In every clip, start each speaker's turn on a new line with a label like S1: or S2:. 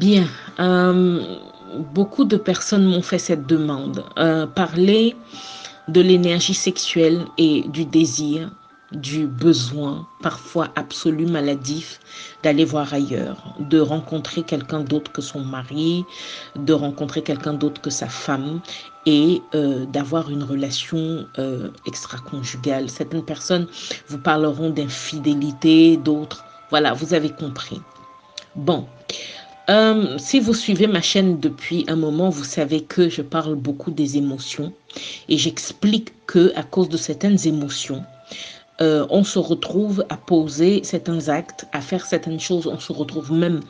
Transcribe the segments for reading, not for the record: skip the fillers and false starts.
S1: Bien, beaucoup de personnes m'ont fait cette demande. Parler de l'énergie sexuelle et du désir, du besoin, parfois absolu maladif, d'aller voir ailleurs, de rencontrer quelqu'un d'autre que son mari, de rencontrer quelqu'un d'autre que sa femme et d'avoir une relation extra-conjugale. Certaines personnes vous parleront d'infidélité, d'autres, voilà, vous avez compris. Bon. Si vous suivez ma chaîne depuis un moment, vous savez que je parle beaucoup des émotions et j'explique que à cause de certaines émotions, on se retrouve à poser certains actes, à faire certaines choses, on se retrouve même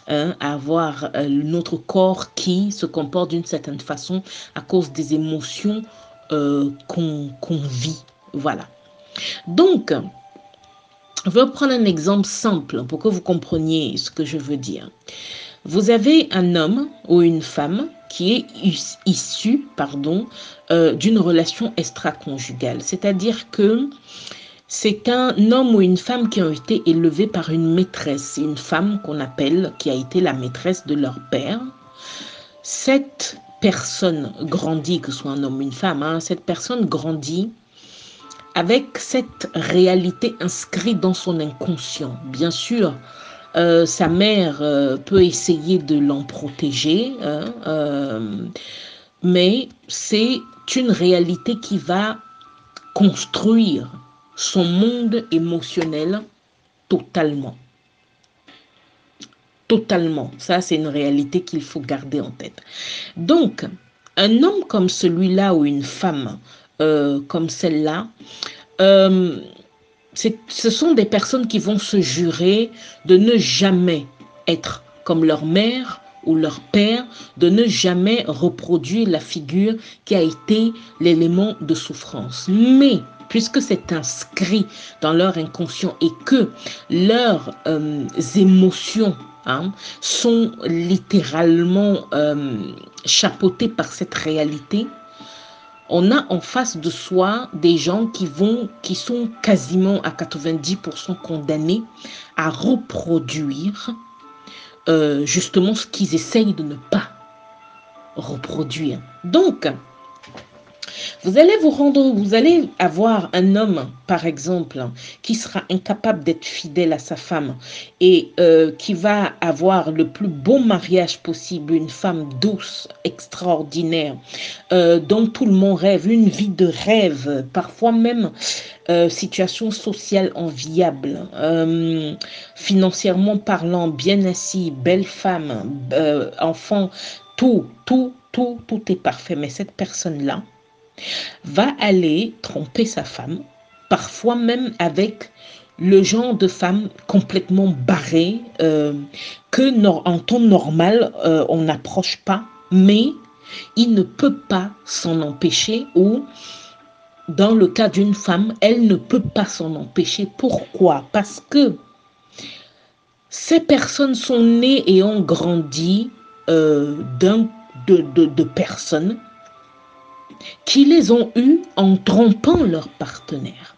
S1: à avoir notre corps qui se comporte d'une certaine façon à cause des émotions qu'on vit. Voilà. Donc, je vais prendre un exemple simple pour que vous compreniez ce que je veux dire. Vous avez un homme ou une femme qui est issu, d'une relation extra-conjugale. C'est-à-dire que c'est un homme ou une femme qui ont été élevés par une maîtresse, une femme qu'on appelle, qui a été la maîtresse de leur père. Cette personne grandit, que ce soit un homme ou une femme, cette personne grandit avec cette réalité inscrite dans son inconscient. Bien sûr, sa mère peut essayer de l'en protéger, mais c'est une réalité qui va construire son monde émotionnel totalement. Totalement. Ça, c'est une réalité qu'il faut garder en tête. Donc, un homme comme celui-là ou une femme comme celle-là, ce sont des personnes qui vont se jurer de ne jamais être comme leur mère ou leur père, de ne jamais reproduire la figure qui a été l'élément de souffrance. Mais puisque c'est inscrit dans leur inconscient et que leurs émotions sont littéralement chapeautées par cette réalité, on a en face de soi des gens qui sont quasiment à 90% condamnés à reproduire justement ce qu'ils essayent de ne pas reproduire. Donc, vous allez avoir un homme, par exemple, qui sera incapable d'être fidèle à sa femme et qui va avoir le plus beau mariage possible, une femme douce, extraordinaire, dont tout le monde rêve, une vie de rêve, parfois même situation sociale enviable, financièrement parlant, bien assis, belle femme, enfant, tout est parfait. Mais cette personne-là va aller tromper sa femme, parfois même avec le genre de femme complètement barrée que en temps normal on n'approche pas, mais il ne peut pas s'en empêcher, ou dans le cas d'une femme, elle ne peut pas s'en empêcher. Pourquoi? Parce que ces personnes sont nées et ont grandi de personnes qui les ont eues en trompant leur partenaire.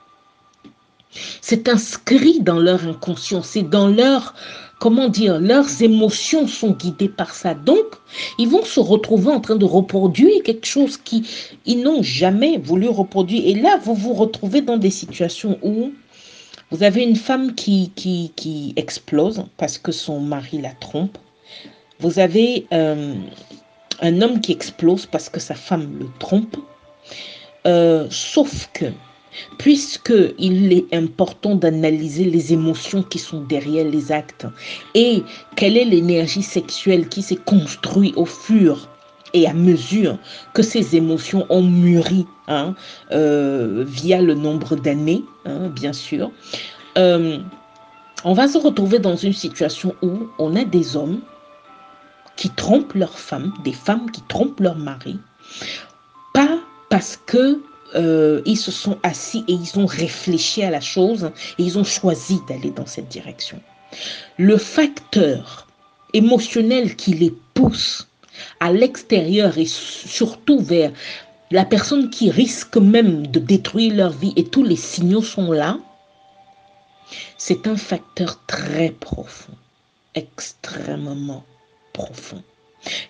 S1: C'est inscrit dans leur inconscient, c'est dans leur, comment dire, leurs émotions sont guidées par ça. Donc, ils vont se retrouver en train de reproduire quelque chose qu'ils n'ont jamais voulu reproduire. Et là, vous vous retrouvez dans des situations où vous avez une femme qui explose parce que son mari la trompe. Vous avez un homme qui explose parce que sa femme le trompe. Sauf que, puisqu'il est important d'analyser les émotions qui sont derrière les actes et quelle est l'énergie sexuelle qui s'est construite au fur et à mesure que ces émotions ont mûri via le nombre d'années, bien sûr, on va se retrouver dans une situation où on a des hommes qui trompent leurs femmes, des femmes qui trompent leur mari, pas parce que ils se sont assis et ils ont réfléchi à la chose et ils ont choisi d'aller dans cette direction. Le facteur émotionnel qui les pousse à l'extérieur et surtout vers la personne qui risque même de détruire leur vie, et tous les signaux sont là, c'est un facteur très profond, extrêmement profond.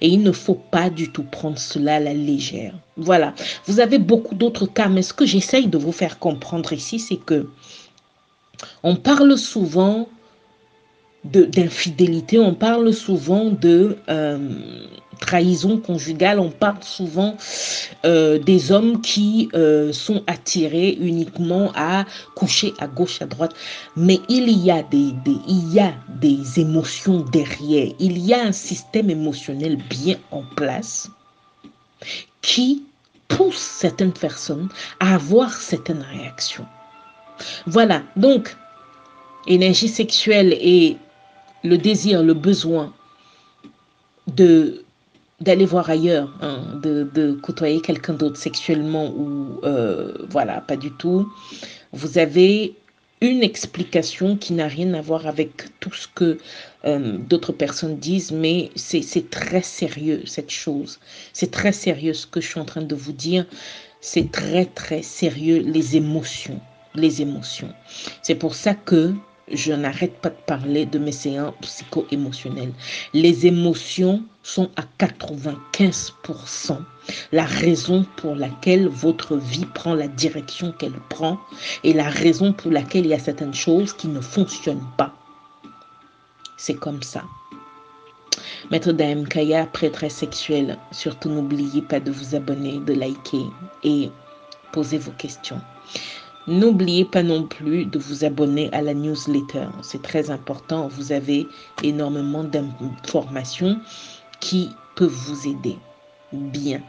S1: Et il ne faut pas du tout prendre cela à la légère. Voilà. Vous avez beaucoup d'autres cas, mais ce que j'essaye de vous faire comprendre ici, c'est que on parle souvent d'infidélité, on parle souvent de trahison conjugale, on parle souvent des hommes qui sont attirés uniquement à coucher à gauche, à droite. Mais il y a des émotions derrière, il y a un système émotionnel bien en place qui pousse certaines personnes à avoir certaines réactions. Voilà, donc, énergie sexuelle et le désir, le besoin d'aller voir ailleurs, hein, de côtoyer quelqu'un d'autre sexuellement ou voilà, pas du tout. Vous avez une explication qui n'a rien à voir avec tout ce que d'autres personnes disent, mais c'est très sérieux cette chose. C'est très sérieux ce que je suis en train de vous dire. C'est très très sérieux, les émotions. Les émotions. C'est pour ça que je n'arrête pas de parler de mes séances psycho-émotionnelles. Les émotions sont à 95% la raison pour laquelle votre vie prend la direction qu'elle prend et la raison pour laquelle il y a certaines choses qui ne fonctionnent pas. C'est comme ça. Maître Daem Kaya, prêtresse sexuelle, surtout n'oubliez pas de vous abonner, de liker et poser vos questions. N'oubliez pas non plus de vous abonner à la newsletter. C'est très important. Vous avez énormément d'informations qui peuvent vous aider. Bien.